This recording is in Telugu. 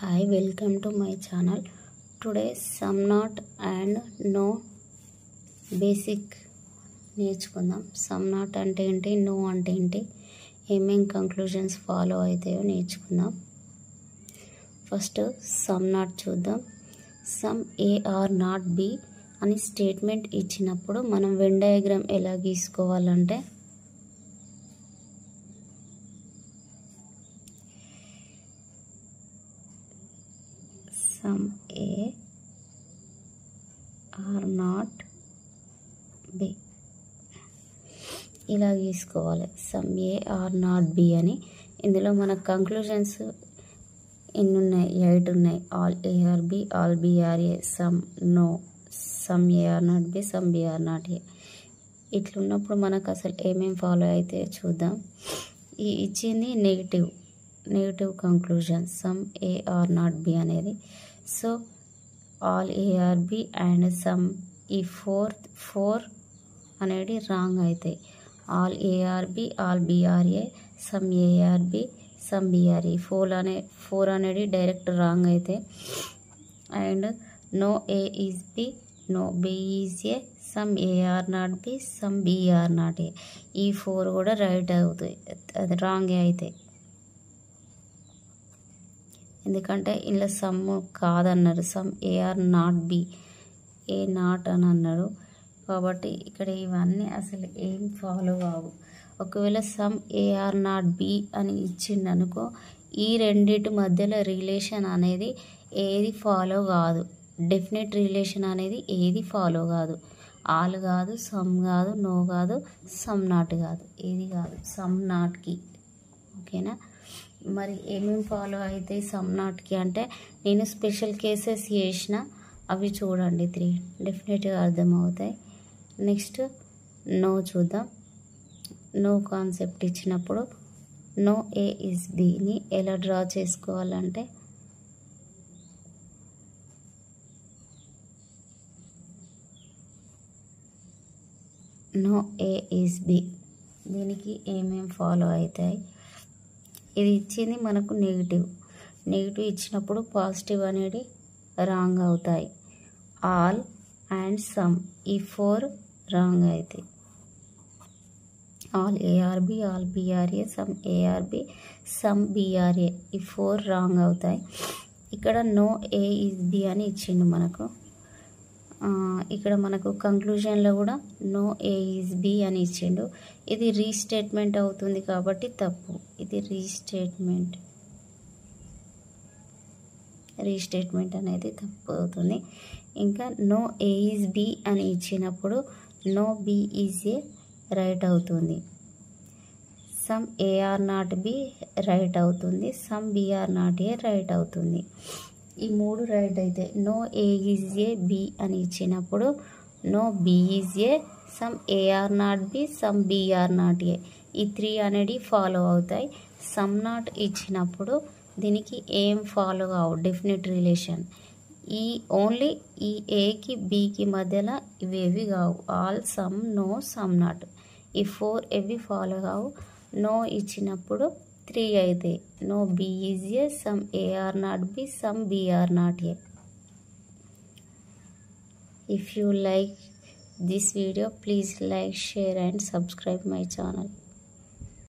Hi, welcome to my channel. Today some not and no basic నేర్చుకుందాం. సమ్ నాట్ అంటే ఏంటి, నో అంటే ఏంటి, ఏమేం కంక్లూజన్స్ ఫాలో అవుతాయో నేర్చుకుందాం. ఫస్ట్ సమ్ నాట్ చూద్దాం. Some A are not B అని స్టేట్మెంట్ ఇచ్చినప్పుడు మనం వెన్ డయాగ్రామ్ ఎలా గీసుకోవాలంటే some A are not B ఇలా గీసుకోవాలి. Some A are not B అని. ఇందులో మన కంక్లూజన్స్ ఎన్ని ఉన్నాయి? 8 ఉన్నాయి. All A are B, all B are A, some no, some A are not B, some B are not A. ఇట్లున్నప్పుడు మనకు అసలు ఏమేమి ఫాలో అయితే చూద్దాం. ఈ ఇచ్చింది negative conclusion some A are not B అనేది. So all A are B and some, ఈ ఫోర్ అనేది రాంగ్ అవుతాయి. All A are B, all B are A, some A are B, some B are A. Four అనేది డైరెక్ట్ రాంగ్ అయితే. And no A is B, no B is A, some A are not B, some B are not A. ఈ 4 కూడా రైట్ అవుతాయి, అది రాంగే అవుతాయి. ఎందుకంటే ఇలా సమ్ కాదన్నారు, some A are not B, A not అని అన్నారు. కాబట్టి ఇక్కడ ఇవన్నీ అసలు ఏం ఫాలో కావు. ఒకవేళ సమ్ ఏఆర్ నాట్ బి అని ఇచ్చిండనుకో, ఈ రెండింటి మధ్యలో రిలేషన్ అనేది ఏది ఫాలో కాదు. డెఫినెట్ రిలేషన్ అనేది ఏది ఫాలో కాదు. ఆల్ కాదు, సమ్ కాదు, నో కాదు, సమ్ నాట్ కాదు, ఏది కాదు, సమ్ నాట్కి. ఓకేనా? మరి ఏమేమి ఫాలో అవుతాయి సమ్ నాట్కి అంటే నేను స్పెషల్ కేసెస్ చేసిన, అవి చూడండి. 3 డెఫినెట్గా అర్థమవుతాయి. నెక్స్ట్ నో చూద్దాం. నో కాన్సెప్ట్ ఇచ్చినప్పుడు నో ఏ ఇస్ బిని ఎలా డ్రా చేసుకోవాలంటే నో ఏ ఇస్ బి, దీనికి ఏమేం ఫాలో అవుతాయి? ఇది ఇచ్చింది మనకు నెగిటివ్ ఇచ్చినప్పుడు పాజిటివ్ అనేది రాంగ్ అవుతాయి. ఆల్ అండ్ సమ్, ఈ 4 రాంగ్ అవుతాయి. All ARB, all BRA, some ARB, some BRA, ఈ 4 రాంగ్ అవుతాయి. ఇక్కడ నో ఏ ఈజ్ బి అని ఇచ్చిండు మనకు. ఇక్కడ మనకు కంక్లూజన్లో కూడా నో ఏ ఈజ్ బి అని ఇచ్చిండు. ఇది రీస్టేట్మెంట్ అవుతుంది కాబట్టి తప్పు. ఇది రీస్టేట్మెంట్ అనేది తప్పు అవుతుంది. ఇంకా నో ఏ ఈజ్ బి అని ఇచ్చినప్పుడు no B is A right అవుతుంది. Some A are not B right అవుతుంది. Some B are not A right అవుతుంది. ఈ 3 రైట్ అయితే. No A is A B అని ఇచ్చినప్పుడు no B is A, some A are not B, some B are not A, ఈ 3 అనేది ఫాలో అవుతాయి. సమ్ నాట్ ఇచ్చినప్పుడు దీనికి ఏం ఫాలో కావు, డెఫినెట్ రిలేషన్. ఓన్లీ ఈ ఏకి బికి మధ్యలో ఇవేవి కావు. All, some, no, some not, ఈ 4 ఎవి ఫాలో కావు. నో ఇచ్చినప్పుడు 3 అయితే. No B is A, some A are not B, some B are not A. If you like this video, please like, share and subscribe my channel.